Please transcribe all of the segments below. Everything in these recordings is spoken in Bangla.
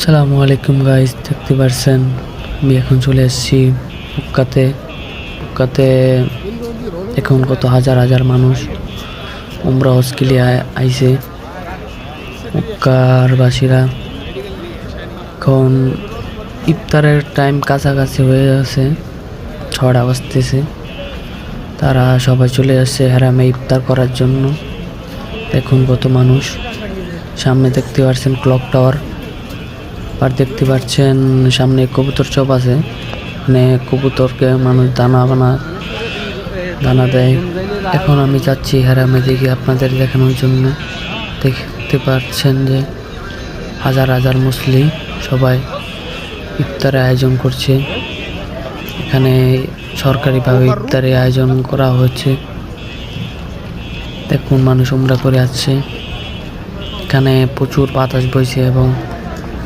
আসসালামু আলাইকুম গাইস, দেখতে পারছেন আমি এখন চলে এসেছি মক্কাতে। এখন কত হাজার হাজার মানুষ উমরা হজ কে লিয়ে আইছে মক্কার বাসীরা। এখন ইফতারের টাইম কাছাকাছি হয়ে গেছে, 6টা বাজতেছে। তারা সবাই চলে আসছে হারামে ইফতার করার জন্য। দেখুন কত মানুষ। সামনে দেখতে পাচ্ছেন ক্লক টাওয়ার, আর দেখতে পাচ্ছেন সামনে কবুতর চপ আছে, মানে কবুতরকে মানুষ দানা দেয়। এখন আমি যাচ্ছি হারামে দিকে আপনাদের দেখানোর জন্য। দেখতে পাচ্ছেন যে হাজার হাজার মুসলিম সবাই ইফতারের আয়োজন করছে। এখানে সরকারিভাবে ইফতারের আয়োজন করা হচ্ছে। দেখুন মানুষ উমরা করে আসছে। এখানে প্রচুর বাতাস বইছে এবং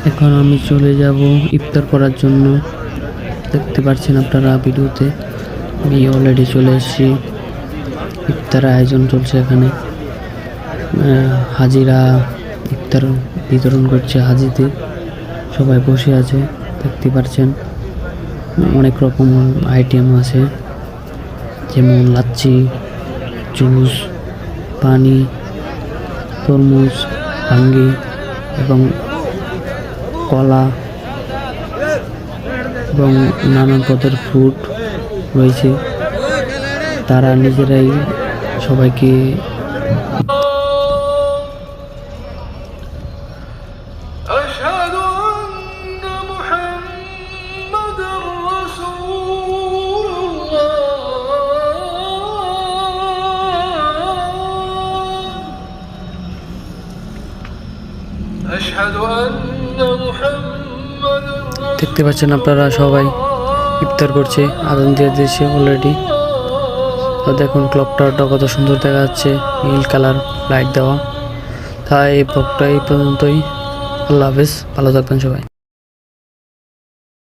এখন আমি চলে যাব ইফতার করার জন্য। দেখতে পাচ্ছেন আপনারা ভিডিওতে আমি অলরেডি চলে এসেছি। ইফতারের আয়োজন চলছে এখানে। হাজিরা ইফতার বিতরণ করছে, হাজিদের সবাই বসে আছে। দেখতে পাচ্ছেন অনেক রকম আইটেম আছে, যেমন লাচ্ছি, জুস, পানি, তরমুজ, ভাঙ্গি এবং কলা এবং নানান পদের ফ্রুট রয়েছে। তারা নিজেরাই সবাইকে দেখতে পাচ্ছেন আপনারা সবাই ইফতার করছে, আজান দিয়ে দিয়েছে অলরেডি। তো দেখুন ক্লক টাওয়ারটা কত সুন্দর দেখা যাচ্ছে, নীল কালার লাইট দেওয়া। তাই এই ব্লগটা এই পর্যন্তই। আল্লাহ হাফেজ, ভালো থাকবেন সবাই।